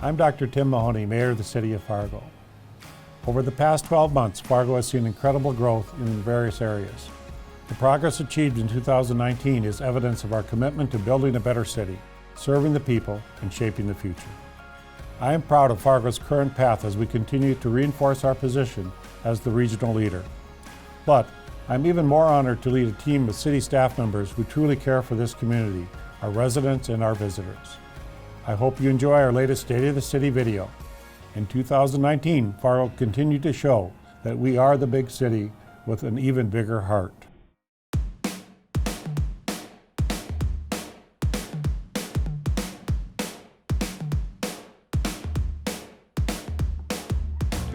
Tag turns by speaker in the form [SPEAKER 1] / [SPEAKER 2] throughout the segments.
[SPEAKER 1] I'm Dr. Tim Mahoney, Mayor of the City of Fargo. Over the past 12 months, Fargo has seen incredible growth in various areas. The progress achieved in 2019 is evidence of our commitment to building a better city, serving the people, and shaping the future. I am proud of Fargo's current path as we continue to reinforce our position as the regional leader. But I'm even more honored to lead a team of city staff members who truly care for this community, our residents, and our visitors. I hope you enjoy our latest State of the City video. In 2019, Fargo continued to show that we are the big city with an even bigger heart.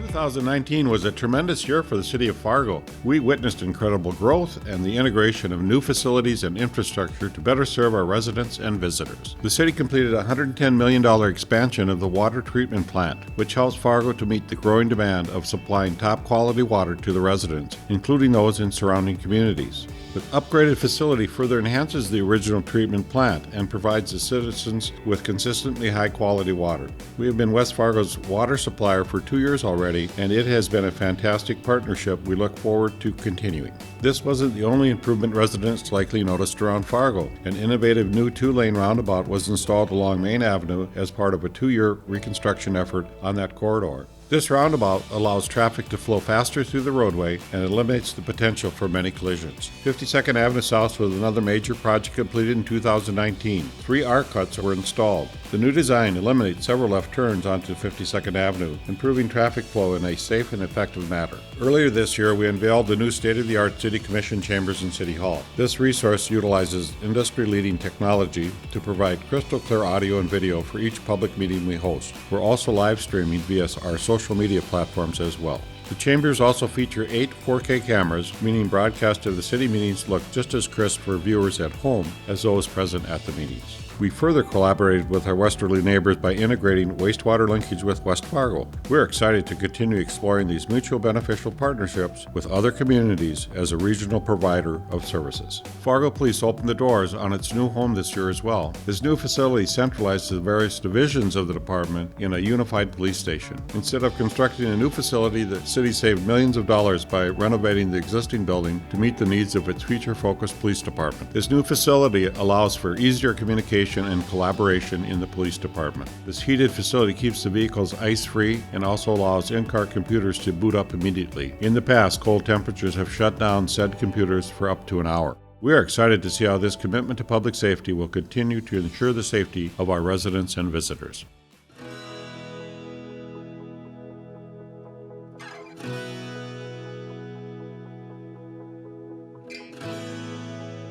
[SPEAKER 1] 2019 was a tremendous year for the City of Fargo. We witnessed incredible growth and the integration of new facilities and infrastructure to better serve our residents and visitors. The city completed a $110 million expansion of the water treatment plant, which helps Fargo to meet the growing demand of supplying top-quality water to the residents, including those in surrounding communities. The upgraded facility further enhances the original treatment plant and provides the citizens with consistently high-quality water. We have been West Fargo's water supplier for 2 years already, and it has been a fantastic partnership we look forward to continuing. This wasn't the only improvement residents likely noticed around Fargo. An innovative new 2-lane roundabout was installed along Main Avenue as part of a 2-year reconstruction effort on that corridor. This roundabout allows traffic to flow faster through the roadway and eliminates the potential for many collisions. 52nd Avenue South was another major project completed in 2019. 3 RCUTS were installed. The new design eliminates several left turns onto 52nd Avenue, improving traffic flow in a safe and effective manner. Earlier this year, we unveiled the new state-of-the-art City Commission chambers in City Hall. This resource utilizes industry-leading technology to provide crystal-clear audio and video for each public meeting we host. We're also live streaming via our social media platforms as well. The chambers also feature 8 4K cameras, meaning broadcast of the city meetings look just as crisp for viewers at home as those present at the meetings. We further collaborated with our westerly neighbors by integrating wastewater linkage with West Fargo. We're excited to continue exploring these mutual beneficial partnerships with other communities as a regional provider of services. Fargo Police opened the doors on its new home this year as well. This new facility centralizes the various divisions of the department in a unified police station. Instead of constructing a new facility, the city saved millions of dollars by renovating the existing building to meet the needs of its future-focused police department. This new facility allows for easier communication and collaboration in the police department. This heated facility keeps the vehicles ice-free and also allows in-car computers to boot up immediately. In the past, cold temperatures have shut down said computers for up to an hour. We are excited to see how this commitment to public safety will continue to ensure the safety of our residents and visitors.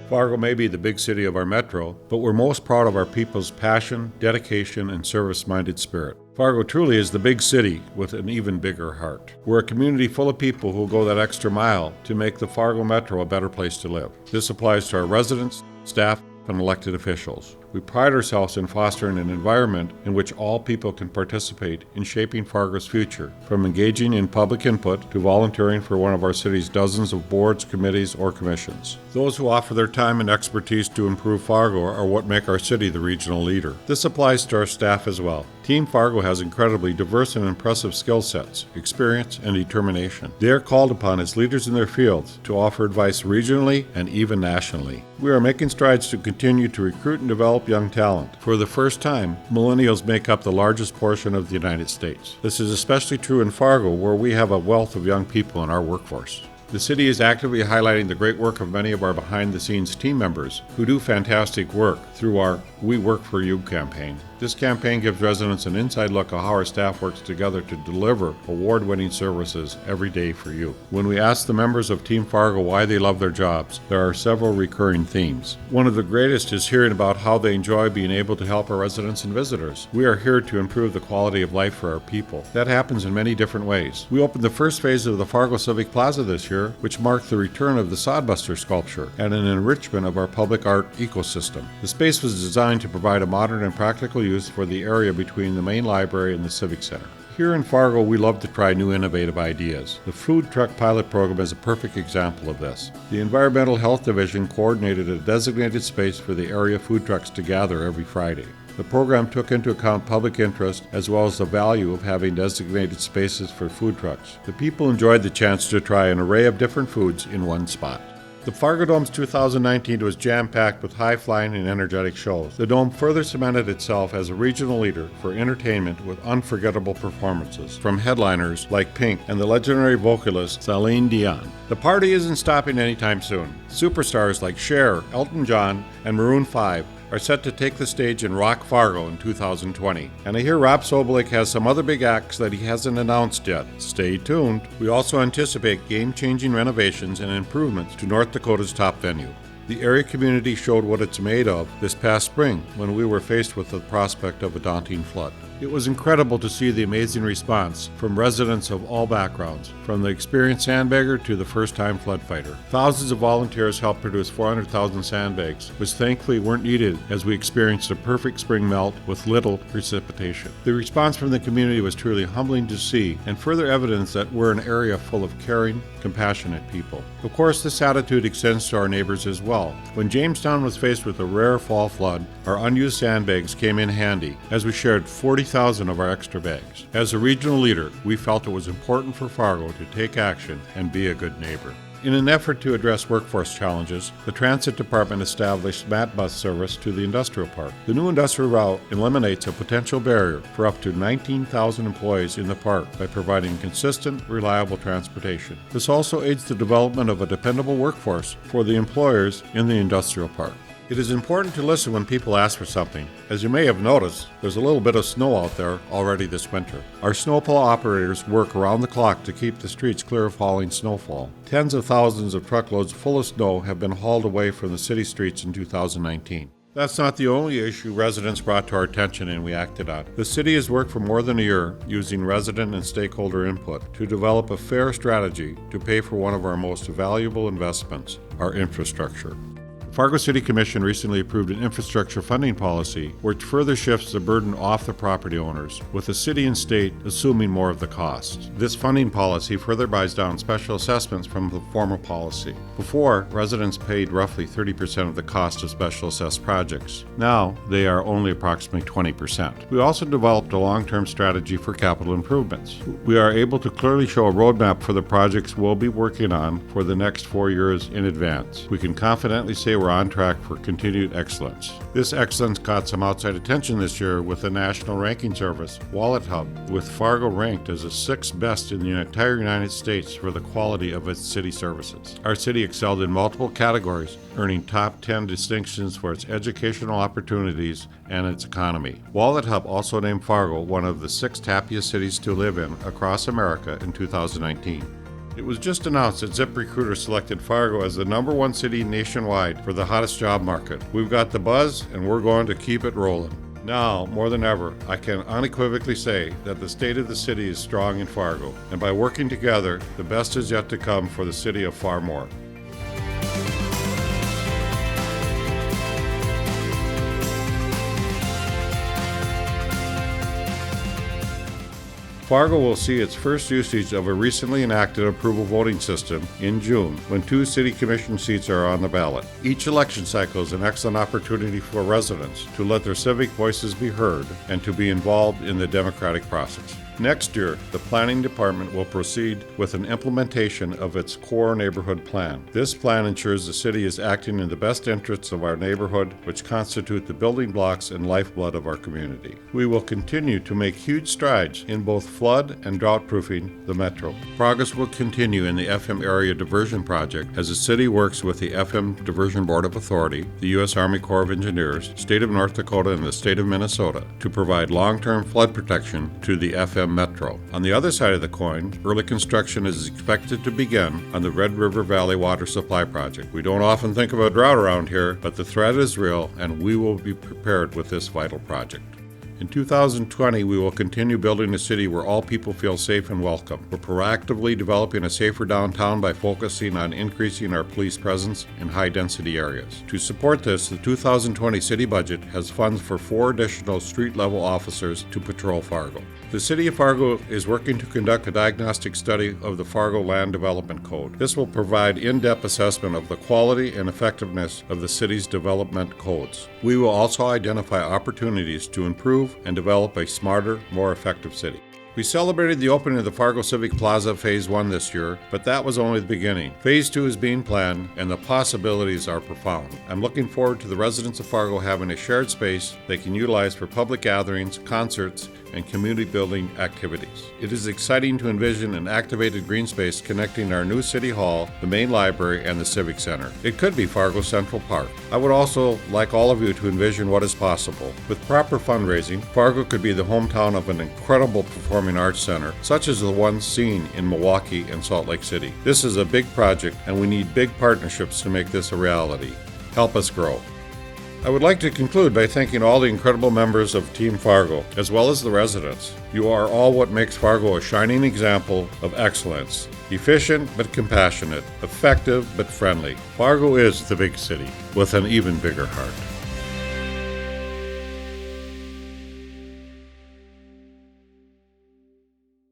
[SPEAKER 1] Fargo may be the big city of our metro, but we're most proud of our people's passion, dedication, and service-minded spirit. Fargo truly is the big city with an even bigger heart. We're a community full of people who go that extra mile to make the Fargo Metro a better place to live. This applies to our residents, staff, and elected officials. We pride ourselves in fostering an environment in which all people can participate in shaping Fargo's future, from engaging in public input to volunteering for one of our city's dozens of boards, committees, or commissions. Those who offer their time and expertise to improve Fargo are what make our city the regional leader. This applies to our staff as well. Team Fargo has incredibly diverse and impressive skill sets, experience, and determination. They are called upon as leaders in their fields to offer advice regionally and even nationally. We are making strides to continue to recruit and develop young talent. For the first time, millennials make up the largest portion of the United States. This is especially true in Fargo, where we have a wealth of young people in our workforce. The city is actively highlighting the great work of many of our behind-the-scenes team members who do fantastic work through our We Work For You campaign. This campaign gives residents an inside look at how our staff works together to deliver award-winning services every day for you. When we ask the members of Team Fargo why they love their jobs, there are several recurring themes. One of the greatest is hearing about how they enjoy being able to help our residents and visitors. We are here to improve the quality of life for our people. That happens in many different ways. We opened the first phase of the Fargo Civic Plaza this year, which marked the return of the Sodbuster sculpture and an enrichment of our public art ecosystem. The space was designed to provide a modern and practical use for the area between the main library and the Civic Center. Here in Fargo, we love to try new innovative ideas. The food truck pilot program is a perfect example of this. The Environmental Health Division coordinated a designated space for the area food trucks to gather every Friday. The program took into account public interest as well as the value of having designated spaces for food trucks. The people enjoyed the chance to try an array of different foods in one spot. The Fargo Dome's 2019 was jam-packed with high-flying and energetic shows. The Dome further cemented itself as a regional leader for entertainment with unforgettable performances from headliners like Pink and the legendary vocalist Celine Dion. The party isn't stopping anytime soon. Superstars like Cher, Elton John, and Maroon 5 are set to take the stage in Rock Fargo in 2020. And I hear Rob Sobolik has some other big acts that he hasn't announced yet. Stay tuned. We also anticipate game-changing renovations and improvements to North Dakota's top venue. The area community showed what it's made of this past spring when we were faced with the prospect of a daunting flood. It was incredible to see the amazing response from residents of all backgrounds, from the experienced sandbagger to the first-time flood fighter. Thousands of volunteers helped produce 400,000 sandbags, which thankfully weren't needed as we experienced a perfect spring melt with little precipitation. The response from the community was truly humbling to see and further evidence that we're an area full of caring, compassionate people. Of course, this attitude extends to our neighbors as well. When Jamestown was faced with a rare fall flood, our unused sandbags came in handy as we shared 40,000 of our extra bags. As a regional leader, we felt it was important for Fargo to take action and be a good neighbor. In an effort to address workforce challenges, the Transit Department established MAT bus service to the industrial park. The new industrial route eliminates a potential barrier for up to 19,000 employees in the park by providing consistent, reliable transportation. This also aids the development of a dependable workforce for the employers in the industrial park. It is important to listen when people ask for something. As you may have noticed, there's a little bit of snow out there already this winter. Our snowplow operators work around the clock to keep the streets clear of falling snowfall. Tens of thousands of truckloads full of snow have been hauled away from the city streets in 2019. That's not the only issue residents brought to our attention and we acted on. The city has worked for more than a year using resident and stakeholder input to develop a fair strategy to pay for one of our most valuable investments, our infrastructure. Fargo City Commission recently approved an infrastructure funding policy which further shifts the burden off the property owners, with the city and state assuming more of the cost. This funding policy further buys down special assessments from the former policy. Before, residents paid roughly 30% of the cost of special assessed projects. Now, they are only approximately 20%. We also developed a long-term strategy for capital improvements. We are able to clearly show a roadmap for the projects we'll be working on for the next 4 years in advance. We can confidently say we're on track for continued excellence. This excellence got some outside attention this year with the national ranking service, Wallet Hub, with Fargo ranked as the 6th best in the entire United States for the quality of its city services. Our city excelled in multiple categories, earning top 10 distinctions for its educational opportunities and its economy. Wallet Hub also named Fargo one of the 6 happiest cities to live in across America in 2019. It was just announced that ZipRecruiter selected Fargo as the #1 city nationwide for the hottest job market. We've got the buzz, and we're going to keep it rolling. Now, more than ever, I can unequivocally say that the state of the city is strong in Fargo, and by working together, the best is yet to come for the city of Farmore. Fargo will see its first usage of a recently enacted approval voting system in June, when 2 city commission seats are on the ballot. Each election cycle is an excellent opportunity for residents to let their civic voices be heard and to be involved in the democratic process. Next year, the Planning Department will proceed with an implementation of its core neighborhood plan. This plan ensures the city is acting in the best interests of our neighborhood, which constitute the building blocks and lifeblood of our community. We will continue to make huge strides in both flood and drought-proofing the metro. Progress will continue in the FM Area Diversion Project as the city works with the FM Diversion Board of Authority, the U.S. Army Corps of Engineers, State of North Dakota, and the State of Minnesota to provide long-term flood protection to the FM Metro. On the other side of the coin, early construction is expected to begin on the Red River Valley Water Supply Project. We don't often think of a drought around here, but the threat is real, and we will be prepared with this vital project. In 2020, we will continue building a city where all people feel safe and welcome. We're proactively developing a safer downtown by focusing on increasing our police presence in high-density areas. To support this, the 2020 city budget has funds for 4 additional street-level officers to patrol Fargo. The City of Fargo is working to conduct a diagnostic study of the Fargo Land Development Code. This will provide in-depth assessment of the quality and effectiveness of the city's development codes. We will also identify opportunities to improve and develop a smarter, more effective city. We celebrated the opening of the Fargo Civic Plaza Phase 1 this year, but that was only the beginning. Phase 2 is being planned, and the possibilities are profound. I'm looking forward to the residents of Fargo having a shared space they can utilize for public gatherings, concerts, and community building activities. It is exciting to envision an activated green space connecting our new City Hall, the main library, and the Civic Center. It could be Fargo Central Park. I would also like all of you to envision what is possible. With proper fundraising, Fargo could be the hometown of an incredible performing arts center, such as the ones seen in Milwaukee and Salt Lake City. This is a big project, and we need big partnerships to make this a reality. Help us grow. I would like to conclude by thanking all the incredible members of Team Fargo, as well as the residents. You are all what makes Fargo a shining example of excellence. Efficient but compassionate, effective but friendly. Fargo is the big city with an even bigger heart.